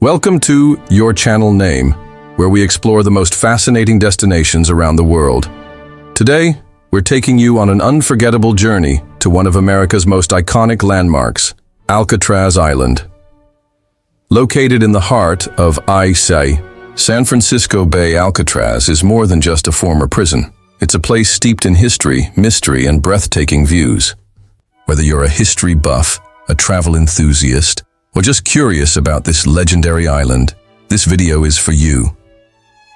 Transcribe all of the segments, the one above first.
Welcome to Your Channel Name, where we explore the most fascinating destinations around the world. Today, we're taking you on an unforgettable journey to one of America's most iconic landmarks, Alcatraz Island. Located in the heart of San Francisco Bay, Alcatraz is more than just a former prison. It's a place steeped in history, mystery, and breathtaking views. Whether you're a history buff, a travel enthusiast, or just curious about this legendary island, this video is for you.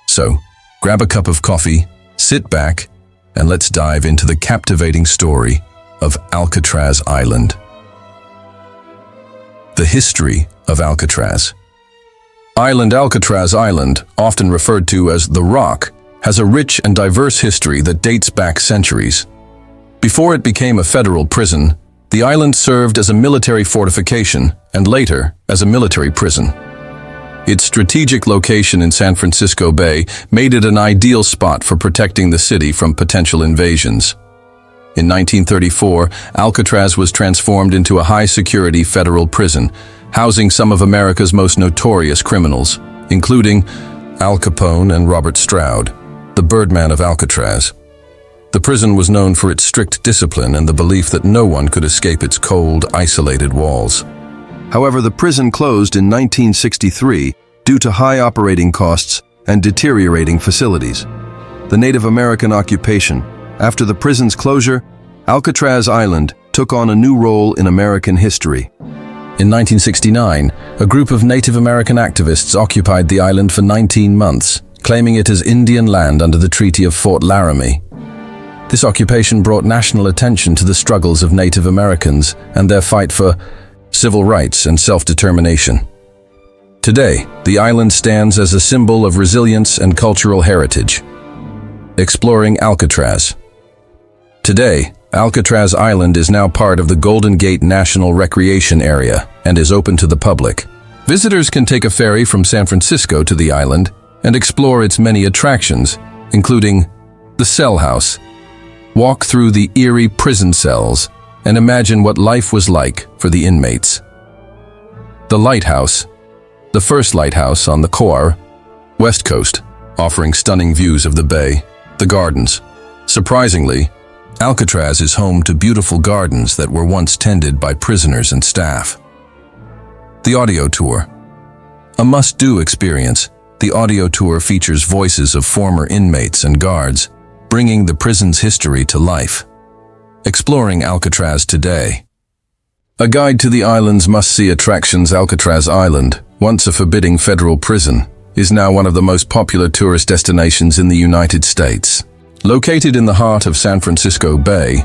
So, grab a cup of coffee, sit back, and let's dive into the captivating story of Alcatraz Island. The history of Alcatraz. Alcatraz Island, often referred to as the Rock, has a rich and diverse history that dates back centuries. Before it became a federal prison, the island served as a military fortification and later as a military prison. Its strategic location in San Francisco Bay made it an ideal spot for protecting the city from potential invasions. In 1934, Alcatraz was transformed into a high-security federal prison, housing some of America's most notorious criminals, including Al Capone and Robert Stroud, the Birdman of Alcatraz. The prison was known for its strict discipline and the belief that no one could escape its cold, isolated walls. However, the prison closed in 1963 due to high operating costs and deteriorating facilities. The Native American occupation. After the prison's closure, Alcatraz Island took on a new role in American history. In 1969, a group of Native American activists occupied the island for 19 months, claiming it as Indian land under the Treaty of Fort Laramie. This occupation brought national attention to the struggles of Native Americans and their fight for civil rights and self-determination. Today, the island stands as a symbol of resilience and cultural heritage. Exploring Alcatraz. Today, Alcatraz Island is now part of the Golden Gate National Recreation Area and is open to the public. Visitors can take a ferry from San Francisco to the island and explore its many attractions, including the Cell House. Walk through the eerie prison cells and imagine what life was like for the inmates. The Lighthouse, the first lighthouse on the West Coast, offering stunning views of the bay. The gardens. Surprisingly, Alcatraz is home to beautiful gardens that were once tended by prisoners and staff. The audio tour. A must-do experience, the audio tour features voices of former inmates and guards, bringing the prison's history to life. Exploring Alcatraz today. A guide to the island's must-see attractions. Alcatraz Island, once a forbidding federal prison, is now one of the most popular tourist destinations in the United States. Located in the heart of San Francisco Bay,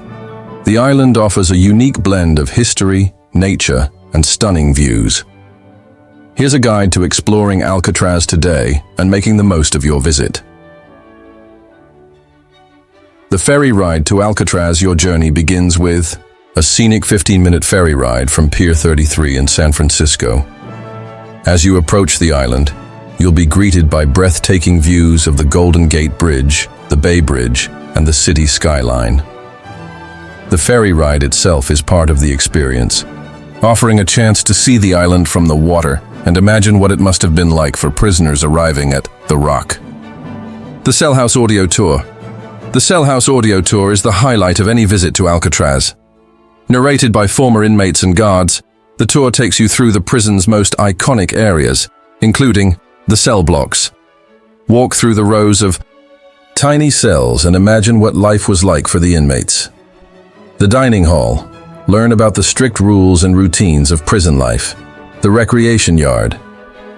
the island offers a unique blend of history, nature, and stunning views. Here's a guide to exploring Alcatraz today and making the most of your visit. The ferry ride to Alcatraz. Your journey begins with a scenic 15-minute ferry ride from Pier 33 in San Francisco. As you approach the island, you'll be greeted by breathtaking views of the Golden Gate Bridge, the Bay Bridge, and the city skyline. The ferry ride itself is part of the experience, offering a chance to see the island from the water and imagine what it must have been like for prisoners arriving at the Rock. The Cell House Audio Tour. The Cell House Audio Tour is the highlight of any visit to Alcatraz. Narrated by former inmates and guards, the tour takes you through the prison's most iconic areas, including the cell blocks. Walk through the rows of tiny cells and imagine what life was like for the inmates. The dining hall. Learn about the strict rules and routines of prison life. The recreation yard.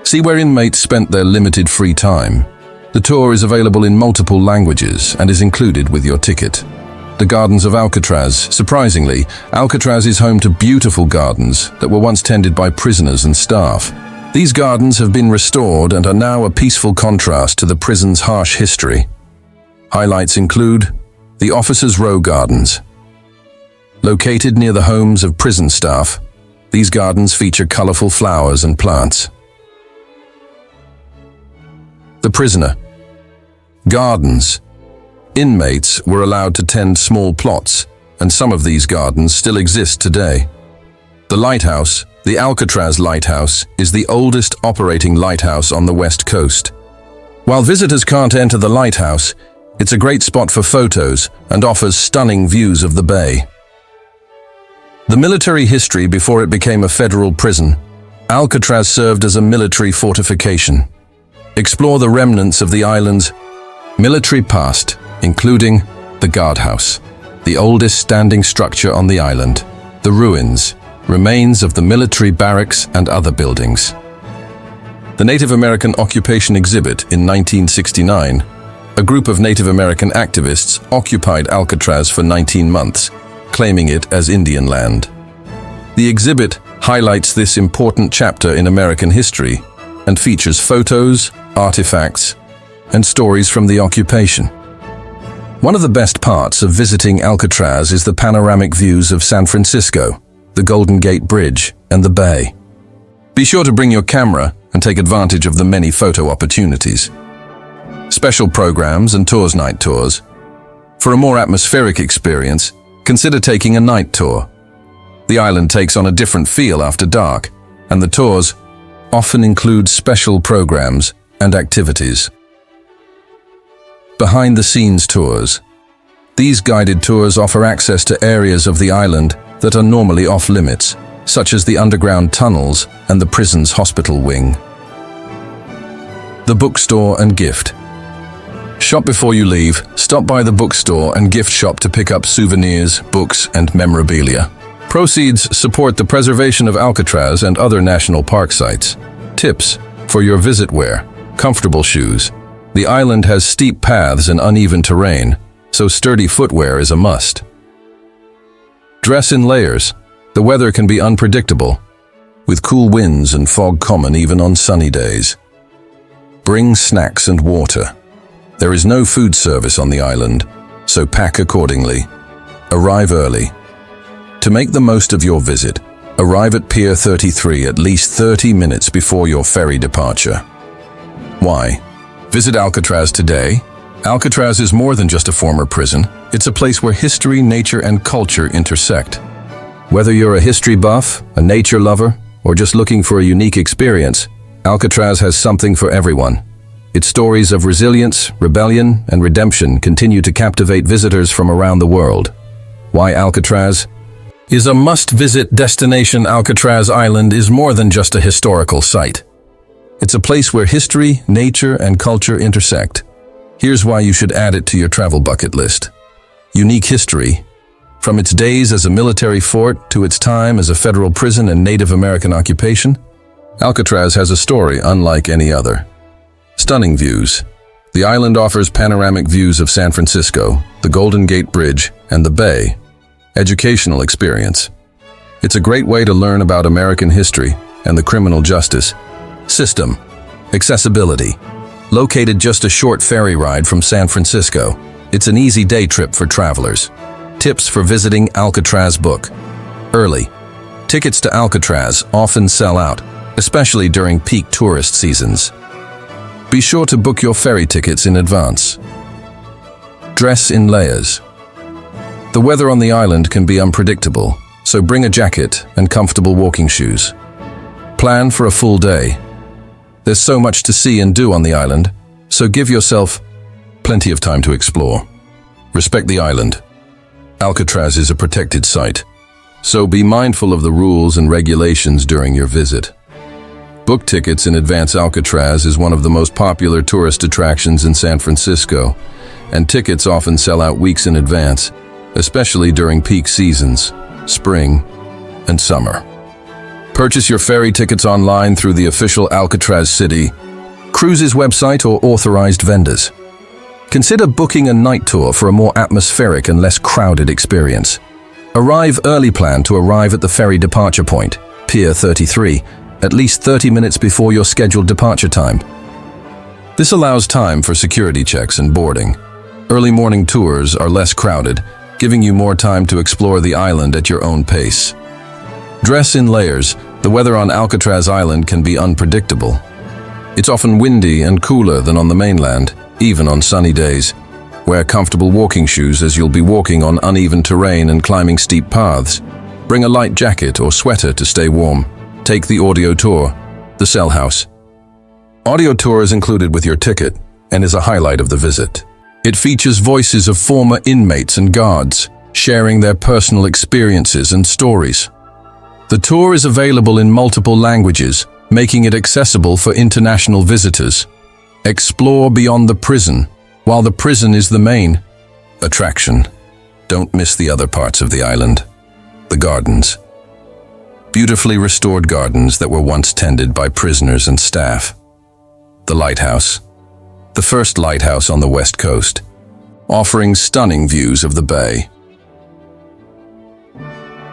See where inmates spent their limited free time. The tour is available in multiple languages and is included with your ticket. The Gardens of Alcatraz. Surprisingly, Alcatraz is home to beautiful gardens that were once tended by prisoners and staff. These gardens have been restored and are now a peaceful contrast to the prison's harsh history. Highlights include the Officers' Row Gardens. Located near the homes of prison staff, these gardens feature colorful flowers and plants. The Prisoner Gardens. Inmates were allowed to tend small plots, and some of these gardens still exist today. The Lighthouse. The Alcatraz Lighthouse is the oldest operating lighthouse on the West Coast. While visitors can't enter the lighthouse, it's a great spot for photos and offers stunning views of the bay. The military history before it became a federal prison, Alcatraz served as a military fortification. Explore the remnants of the island's military past, including the guardhouse, the oldest standing structure on the island, the ruins, remains of the military barracks and other buildings. The Native American Occupation Exhibit in 1969, a group of Native American activists occupied Alcatraz for 19 months, claiming it as Indian land. The exhibit highlights this important chapter in American history and features photos, artifacts, and stories from the occupation. One of the best parts of visiting Alcatraz is the panoramic views of San Francisco, the Golden Gate Bridge, and the bay. Be sure to bring your camera and take advantage of the many photo opportunities. Special programs and night tours. For a more atmospheric experience, consider taking a night tour. The island takes on a different feel after dark, and the tours often include special programs and activities. Behind-the-scenes tours. These guided tours offer access to areas of the island that are normally off-limits, such as the underground tunnels and the prison's hospital wing. The bookstore and gift. Shop before you leave. Stop by the bookstore and gift shop to pick up souvenirs, books, and memorabilia. Proceeds support the preservation of Alcatraz and other national park sites. Tips for your visit wear. Comfortable shoes. The island has steep paths and uneven terrain, so sturdy footwear is a must. Dress in layers. The weather can be unpredictable, with cool winds and fog common even on sunny days. Bring snacks and water. There is no food service on the island, so pack accordingly. Arrive early. To make the most of your visit, arrive at Pier 33 at least 30 minutes before your ferry departure. Why? Visit Alcatraz today. Alcatraz is more than just a former prison. It's a place where history, nature, and culture intersect. Whether you're a history buff, a nature lover, or just looking for a unique experience, Alcatraz has something for everyone. Its stories of resilience, rebellion, and redemption continue to captivate visitors from around the world. Why Alcatraz is a must-visit destination. Alcatraz Island is more than just a historical site. It's a place where history, nature, and culture intersect. Here's why you should add it to your travel bucket list. Unique history. From its days as a military fort to its time as a federal prison and Native American occupation, Alcatraz has a story unlike any other. Stunning views. The island offers panoramic views of San Francisco, the Golden Gate Bridge, and the bay. Educational experience. It's a great way to learn about American history and the criminal justice system. Accessibility. Located just a short ferry ride from San Francisco, it's an easy day trip for travelers. Tips for visiting Alcatraz. Book early. Tickets to Alcatraz often sell out, especially during peak tourist seasons. Be sure to book your ferry tickets in advance. Dress in layers. The weather on the island can be unpredictable, so bring a jacket and comfortable walking shoes. Plan for a full day. There's so much to see and do on the island, so give yourself plenty of time to explore. Respect the island. Alcatraz is a protected site, so be mindful of the rules and regulations during your visit. Book tickets in advance. Alcatraz is one of the most popular tourist attractions in San Francisco, and tickets often sell out weeks in advance, especially during peak seasons, spring and summer. Purchase your ferry tickets online through the official Alcatraz City Cruises website or authorized vendors. Consider booking a night tour for a more atmospheric and less crowded experience. Arrive early. Plan to arrive at the ferry departure point, Pier 33, at least 30 minutes before your scheduled departure time. This allows time for security checks and boarding. Early morning tours are less crowded, giving you more time to explore the island at your own pace. Dress in layers. The weather on Alcatraz Island can be unpredictable. It's often windy and cooler than on the mainland, even on sunny days. Wear comfortable walking shoes as you'll be walking on uneven terrain and climbing steep paths. Bring a light jacket or sweater to stay warm. take the audio tour, the cell house. Audio tour is included with your ticket and is a highlight of the visit. It features voices of former inmates and guards, sharing their personal experiences and stories. The tour is available in multiple languages, making it accessible for international visitors. Explore beyond the prison, while the prison is the main attraction. Don't miss the other parts of the island. The gardens. Beautifully restored gardens that were once tended by prisoners and staff. The lighthouse. The first lighthouse on the west coast, offering stunning views of the bay.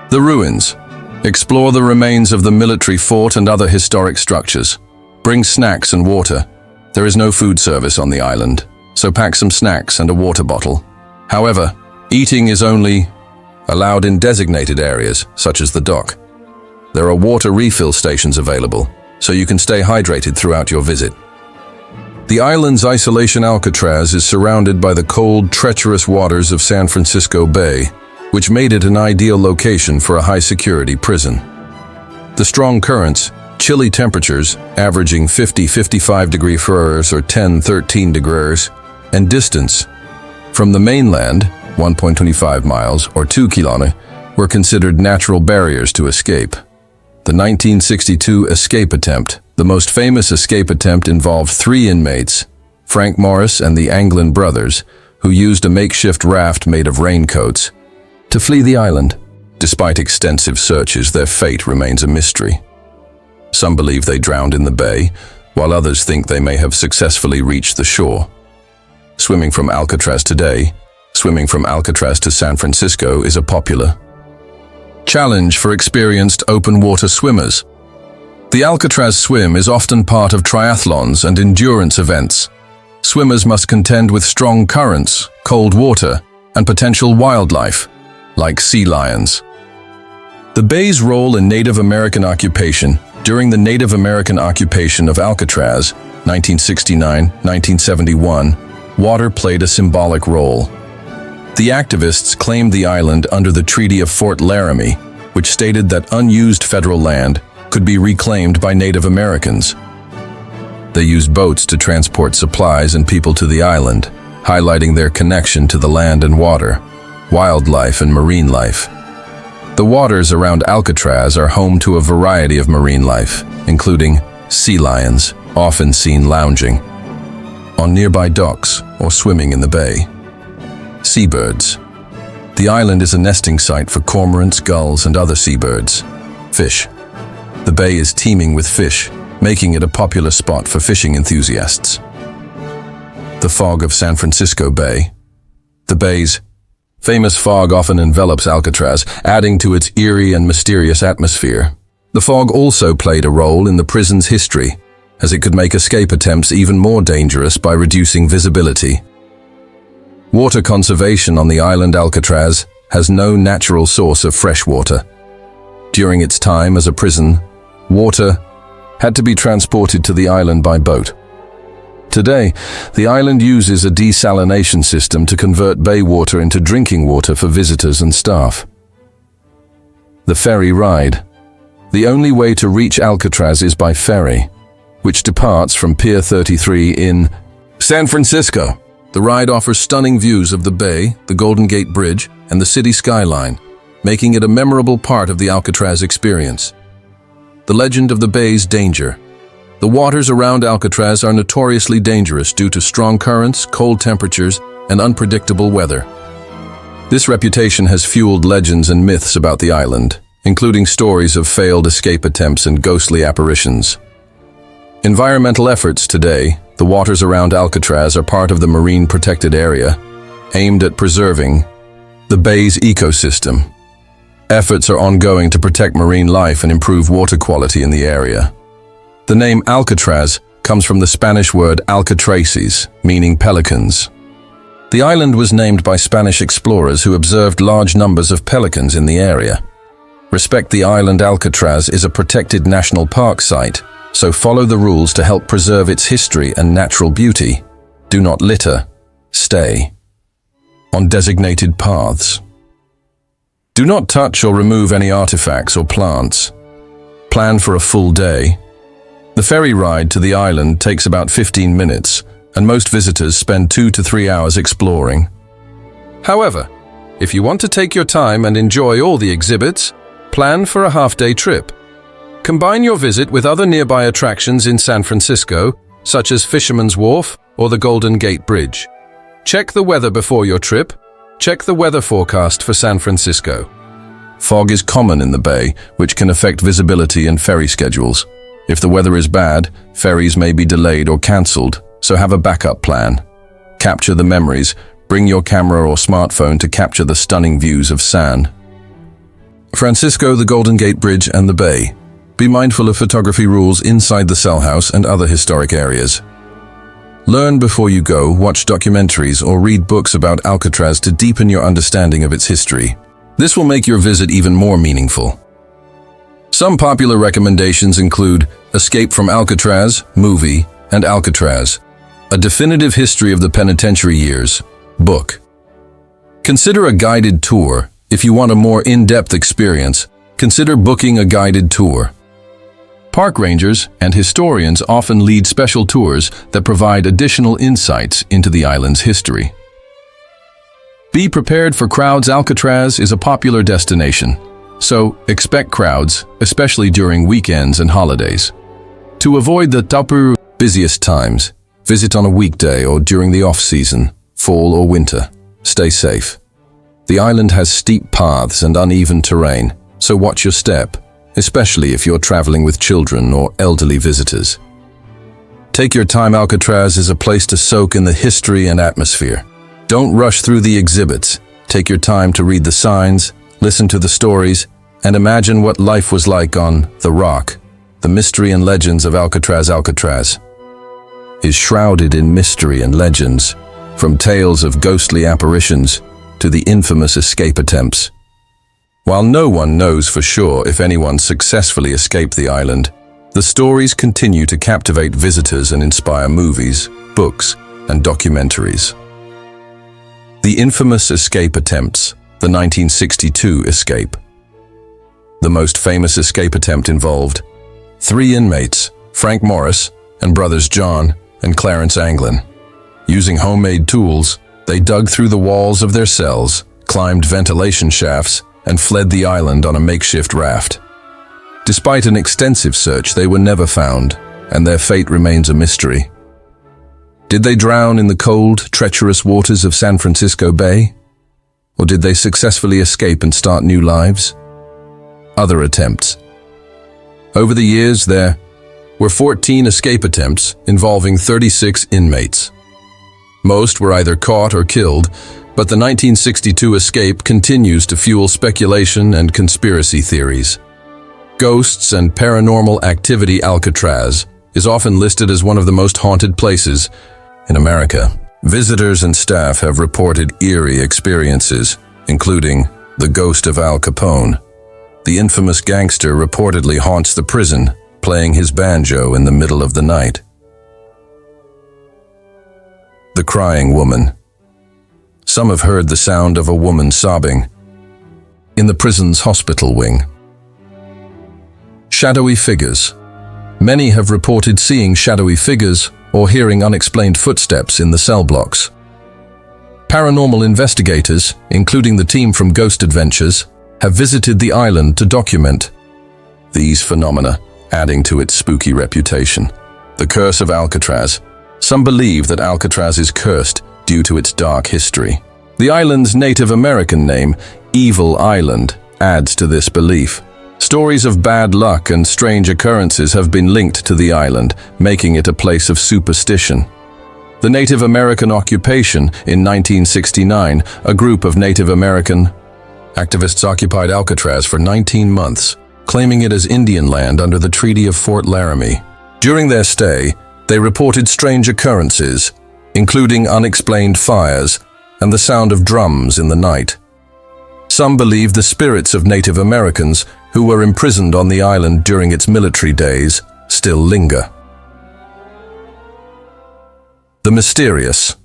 The ruins. Explore the remains of the military fort and other historic structures. Bring snacks and water. There is no food service on the island, so pack some snacks and a water bottle. However, eating is only allowed in designated areas, such as the dock. There are water refill stations available, so you can stay hydrated throughout your visit. The island's isolation Alcatraz is surrounded by the cold, treacherous waters of San Francisco Bay, which made it an ideal location for a high-security prison. The strong currents, chilly temperatures averaging 50-55 degrees Fahrenheit or 10-13 degrees, and distance from the mainland, 1.25 miles or 2 kilometers, were considered natural barriers to escape. The 1962 escape attempt, the most famous escape attempt, involved 3 inmates, Frank Morris and the Anglin brothers, who used a makeshift raft made of raincoats to flee the island. Despite extensive searches, their fate remains a mystery. Some believe they drowned in the bay, while others think they may have successfully reached the shore. Swimming from Alcatraz today, swimming from Alcatraz to San Francisco is a popular challenge for experienced open-water swimmers. The Alcatraz swim is often part of triathlons and endurance events. Swimmers must contend with strong currents, cold water, and potential wildlife, like sea lions. The bay's role in Native American occupation. During the Native American occupation of Alcatraz, 1969-1971, water played a symbolic role. The activists claimed the island under the Treaty of Fort Laramie, which stated that unused federal land could be reclaimed by Native Americans. They used boats to transport supplies and people to the island, highlighting their connection to the land and water, wildlife and marine life. The waters around Alcatraz are home to a variety of marine life, including sea lions, often seen lounging on nearby docks or swimming in the bay. Seabirds. The island is a nesting site for cormorants, gulls, and other seabirds. Fish. The bay is teeming with fish, making it a popular spot for fishing enthusiasts. The fog of San Francisco Bay. The bay's famous fog often envelops Alcatraz, adding to its eerie and mysterious atmosphere. The fog also played a role in the prison's history, as it could make escape attempts even more dangerous by reducing visibility. Water conservation on the island Alcatraz has no natural source of fresh water. During its time as a prison, water had to be transported to the island by boat. Today, the island uses a desalination system to convert bay water into drinking water for visitors and staff. The ferry ride. The only way to reach Alcatraz is by ferry, which departs from Pier 33 in San Francisco. The ride offers stunning views of the bay, the Golden Gate Bridge, and the city skyline, making it a memorable part of the Alcatraz experience. The legend of the bay's danger. The waters around Alcatraz are notoriously dangerous due to strong currents, cold temperatures, and unpredictable weather. This reputation has fueled legends and myths about the island, including stories of failed escape attempts and ghostly apparitions. Environmental efforts today. The waters around Alcatraz are part of the marine protected area, aimed at preserving the bay's ecosystem. Efforts are ongoing to protect marine life and improve water quality in the area. The name Alcatraz comes from the Spanish word alcatraces, meaning pelicans. The island was named by Spanish explorers who observed large numbers of pelicans in the area. Respect the Island Alcatraz is a protected national park site, so follow the rules to help preserve its history and natural beauty. Do not litter. Stay on designated paths. Do not touch or remove any artifacts or plants. Plan for a full day. The ferry ride to the island takes about 15 minutes, and most visitors spend 2 to 3 hours exploring. However, if you want to take your time and enjoy all the exhibits, plan for a half-day trip. Combine your visit with other nearby attractions in San Francisco, such as Fisherman's Wharf or the Golden Gate Bridge. Check the weather before your trip. Check the weather forecast for San Francisco. Fog is common in the bay, which can affect visibility and ferry schedules. If the weather is bad, ferries may be delayed or cancelled, so have a backup plan. Capture the memories. Bring your camera or smartphone to capture the stunning views of San Francisco, the Golden Gate Bridge, and the bay. Be mindful of photography rules inside the cell house and other historic areas. Learn before you go, watch documentaries, or read books about Alcatraz to deepen your understanding of its history. This will make your visit even more meaningful. Some popular recommendations include Escape from Alcatraz, movie, and Alcatraz, A Definitive History of the Penitentiary Years, book. Consider a guided tour. If you want a more in-depth experience, consider booking a guided tour. Park rangers and historians often lead special tours that provide additional insights into the island's history. Be prepared for crowds. Alcatraz is a popular destination, so expect crowds, especially during weekends and holidays. To avoid the busiest times, visit on a weekday or during the off-season, fall or winter. Stay safe. The island has steep paths and uneven terrain, so watch your step, especially if you're traveling with children or elderly visitors. Take your time. Alcatraz is a place to soak in the history and atmosphere. Don't rush through the exhibits. Take your time to read the signs, listen to the stories, and imagine what life was like on The Rock. The mystery and legends of Alcatraz. Alcatraz is shrouded in mystery and legends, from tales of ghostly apparitions to the infamous escape attempts. While no one knows for sure if anyone successfully escaped the island, the stories continue to captivate visitors and inspire movies, books, and documentaries. The infamous escape attempts, the 1962 escape. The most famous escape attempt involved 3 inmates, Frank Morris and brothers John and Clarence Anglin. Using homemade tools, they dug through the walls of their cells, climbed ventilation shafts, and fled the island on a makeshift raft. Despite an extensive search, they were never found, and their fate remains a mystery. Did they drown in the cold, treacherous waters of San Francisco Bay? Or did they successfully escape and start new lives? Other attempts. Over the years, there were 14 escape attempts involving 36 inmates. Most were either caught or killed, but the 1962 escape continues to fuel speculation and conspiracy theories. Ghosts and paranormal activity. Alcatraz is often listed as one of the most haunted places in America. Visitors and staff have reported eerie experiences, including the ghost of Al Capone. The infamous gangster reportedly haunts the prison, playing his banjo in the middle of the night. The crying woman. Some have heard the sound of a woman sobbing in the prison's hospital wing. Shadowy figures. Many have reported seeing shadowy figures or hearing unexplained footsteps in the cell blocks. Paranormal investigators, including the team from Ghost Adventures, have visited the island to document these phenomena, adding to its spooky reputation. The curse of Alcatraz. Some believe that Alcatraz is cursed due to its dark history. The island's Native American name, Evil Island, adds to this belief. Stories of bad luck and strange occurrences have been linked to the island, making it a place of superstition. The Native American occupation in 1969, a group of Native American activists occupied Alcatraz for 19 months, claiming it as Indian land under the Treaty of Fort Laramie. During their stay, they reported strange occurrences, including unexplained fires and the sound of drums in the night. Some believe the spirits of Native Americans who were imprisoned on the island during its military days still linger. The mysterious.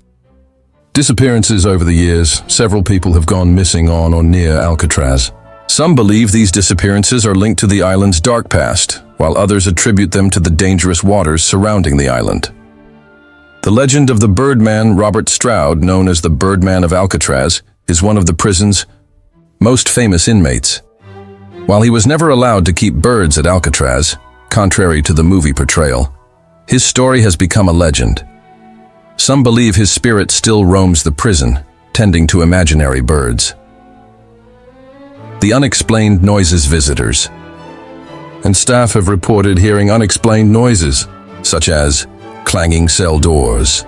Disappearances. Over the years, several people have gone missing on or near Alcatraz. Some believe these disappearances are linked to the island's dark past, while others attribute them to the dangerous waters surrounding the island. The legend of the Birdman, Robert Stroud, known as the Birdman of Alcatraz, is one of the prison's most famous inmates. While he was never allowed to keep birds at Alcatraz, contrary to the movie portrayal, his story has become a legend. Some believe his spirit still roams the prison, tending to imaginary birds. The unexplained noises visitors and staff have reported hearing unexplained noises, such as clanging cell doors.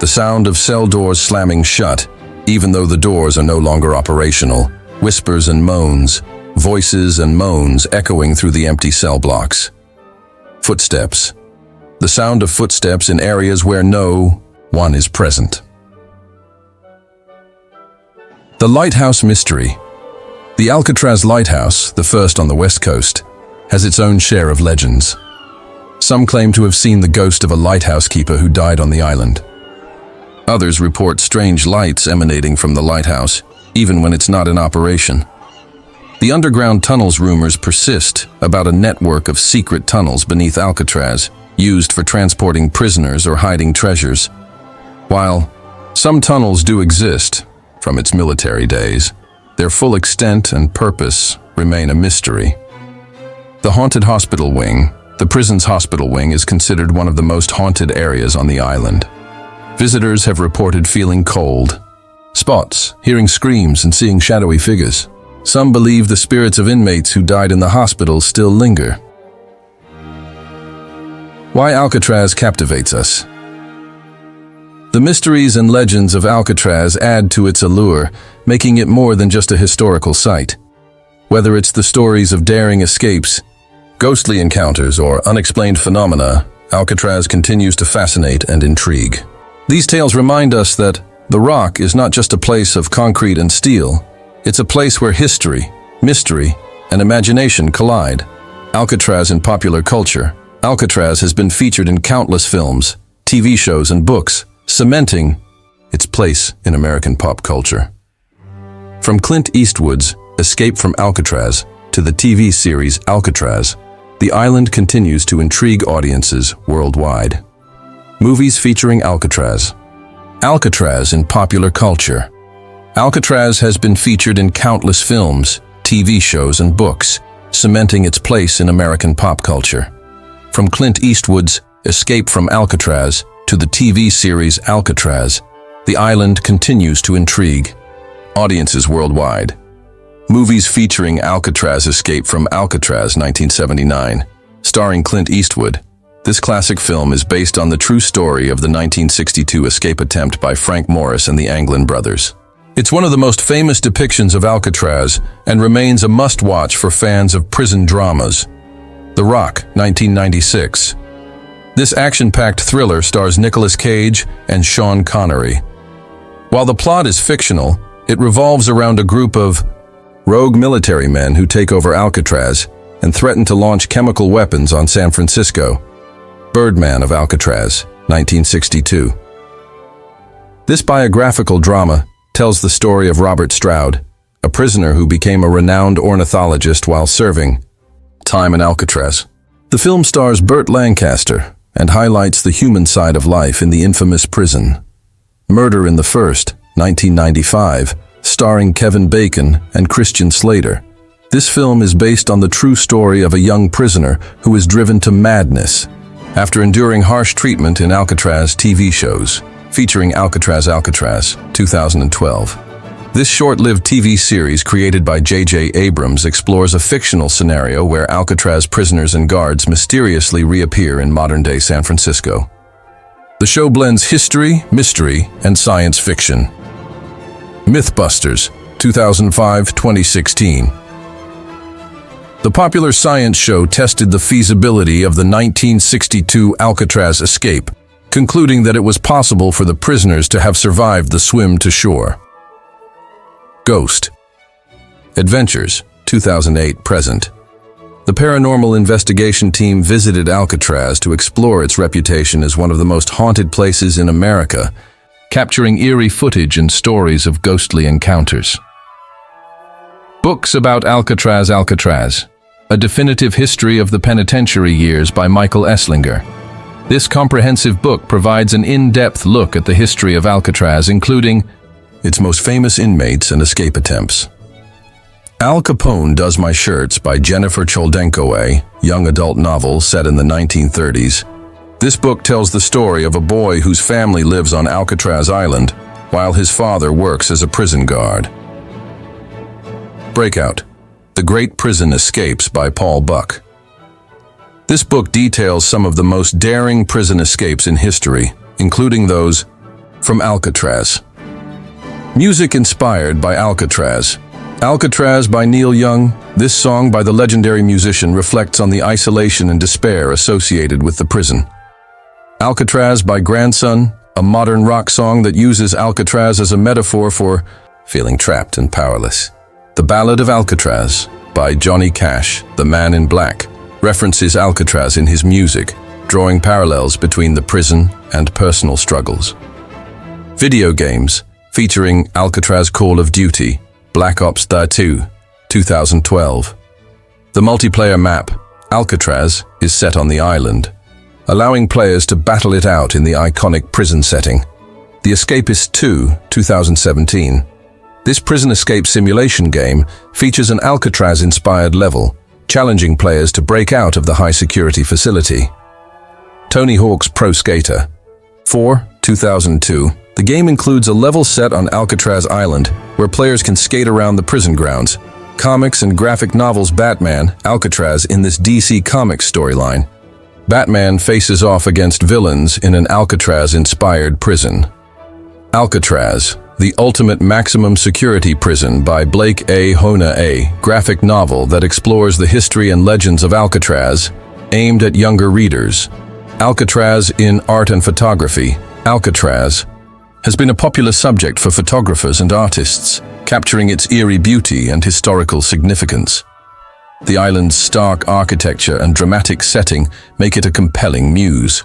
The sound of cell doors slamming shut, even though the doors are no longer operational, whispers and moans, voices and moans echoing through the empty cell blocks. Footsteps. The sound of footsteps in areas where no one is present. The Lighthouse Mystery. The Alcatraz Lighthouse, the first on the West Coast, has its own share of legends. Some claim to have seen the ghost of a lighthouse keeper who died on the island. Others report strange lights emanating from the lighthouse, even when it's not in operation. The underground tunnels rumors persist about a network of secret tunnels beneath Alcatraz, used for transporting prisoners or hiding treasures. While some tunnels do exist from its military days, their full extent and purpose remain a mystery. The Haunted Hospital Wing. The prison's hospital wing is considered one of the most haunted areas on the island. Visitors have reported feeling cold spots, hearing screams, and seeing shadowy figures. Some believe the spirits of inmates who died in the hospital still linger. Why Alcatraz captivates us. The mysteries and legends of Alcatraz add to its allure, making it more than just a historical site. Whether it's the stories of daring escapes, ghostly encounters, or unexplained phenomena, Alcatraz continues to fascinate and intrigue. These tales remind us that the Rock is not just a place of concrete and steel. It's a place where history, mystery, and imagination collide. Alcatraz in popular culture. Alcatraz has been featured in countless films, TV shows, and books, cementing its place in American pop culture. From Clint Eastwood's Escape from Alcatraz to the TV series Alcatraz, the island continues to intrigue audiences worldwide. Movies featuring Alcatraz. Alcatraz in popular culture. Alcatraz has been featured in countless films, TV shows, and books, cementing its place in American pop culture. From Clint Eastwood's Escape from Alcatraz to the TV series Alcatraz, the island continues to intrigue audiences worldwide. Movies featuring Alcatraz. Escape from Alcatraz, 1979, starring Clint Eastwood. This classic film is based on the true story of the 1962 escape attempt by Frank Morris and the Anglin brothers. It's one of the most famous depictions of Alcatraz and remains a must-watch for fans of prison dramas. The Rock, 1996. This action-packed thriller stars Nicolas Cage and Sean Connery. While the plot is fictional, it revolves around a group of rogue military men who take over Alcatraz and threaten to launch chemical weapons on San Francisco. Birdman of Alcatraz, 1962. This biographical drama tells the story of Robert Stroud, a prisoner who became a renowned ornithologist while serving time in Alcatraz. The film stars Burt Lancaster and highlights the human side of life in the infamous prison. Murder in the First, 1995, starring Kevin Bacon and Christian Slater. This film is based on the true story of a young prisoner who is driven to madness after enduring harsh treatment in Alcatraz TV shows, featuring Alcatraz, 2012. This short-lived TV series created by J.J. Abrams explores a fictional scenario where Alcatraz prisoners and guards mysteriously reappear in modern-day San Francisco. The show blends history, mystery, and science fiction. Mythbusters, 2005-2016. The popular science show tested the feasibility of the 1962 Alcatraz escape, concluding that it was possible for the prisoners to have survived the swim to shore. Ghost Adventures, 2008-present. The paranormal investigation team visited Alcatraz to explore its reputation as one of the most haunted places in America, capturing eerie footage and stories of ghostly encounters. Books about Alcatraz. A Definitive History of the Penitentiary Years by Michael Esslinger. This comprehensive book provides an in-depth look at the history of Alcatraz, including its most famous inmates and escape attempts. Al Capone Does My Shirts by Jennifer Choldenko, a young adult novel set in the 1930s. This book tells the story of a boy whose family lives on Alcatraz Island while his father works as a prison guard. Breakout: The Great Prison Escapes by Paul Buck. This book details some of the most daring prison escapes in history, including those from Alcatraz. Music inspired by Alcatraz. Alcatraz by Neil Young. This song by the legendary musician reflects on the isolation and despair associated with the prison. Alcatraz by Grandson, a modern rock song that uses Alcatraz as a metaphor for feeling trapped and powerless. The Ballad of Alcatraz by Johnny Cash, the Man in Black, references Alcatraz in his music, drawing parallels between the prison and personal struggles. Video games featuring Alcatraz Call of Duty, Black Ops 2, 2012. The multiplayer map, Alcatraz, is set on the island, allowing players to battle it out in the iconic prison setting. The Escapist 2, 2017. This prison escape simulation game features an Alcatraz-inspired level, challenging players to break out of the high-security facility. Tony Hawk's Pro Skater 4, 2002. The game includes a level set on Alcatraz Island where players can skate around the prison grounds. Comics and graphic novels Batman, Alcatraz in this DC Comics storyline. Batman faces off against villains in an Alcatraz-inspired prison. Alcatraz, The Ultimate Maximum Security Prison by Blake A. Hona, a graphic novel that explores the history and legends of Alcatraz, aimed at younger readers. Alcatraz in Art and Photography. Alcatraz has been a popular subject for photographers and artists, capturing its eerie beauty and historical significance. The island's stark architecture and dramatic setting make it a compelling muse.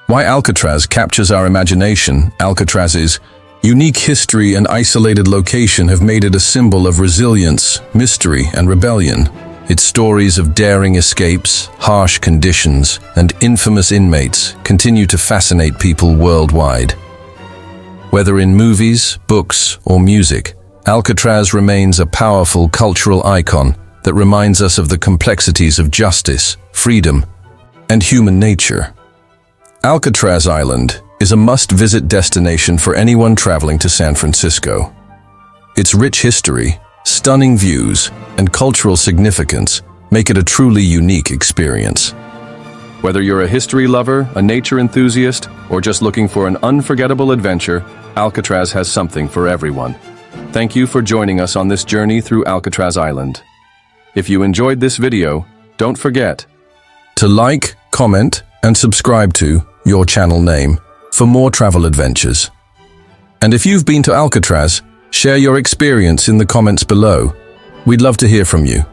Why Alcatraz captures our imagination. Alcatraz's unique history and isolated location have made it a symbol of resilience, mystery, and rebellion. Its stories of daring escapes, harsh conditions, and infamous inmates continue to fascinate people worldwide. Whether in movies, books, or music, Alcatraz remains a powerful cultural icon that reminds us of the complexities of justice, freedom, and human nature. Alcatraz Island is a must-visit destination for anyone traveling to San Francisco. Its rich history, stunning views, and cultural significance make it a truly unique experience. Whether you're a history lover, a nature enthusiast, or just looking for an unforgettable adventure, Alcatraz has something for everyone. Thank you for joining us on this journey through Alcatraz Island. If you enjoyed this video, don't forget to like, comment, and subscribe to your channel name for more travel adventures. And if you've been to Alcatraz, share your experience in the comments below. We'd love to hear from you.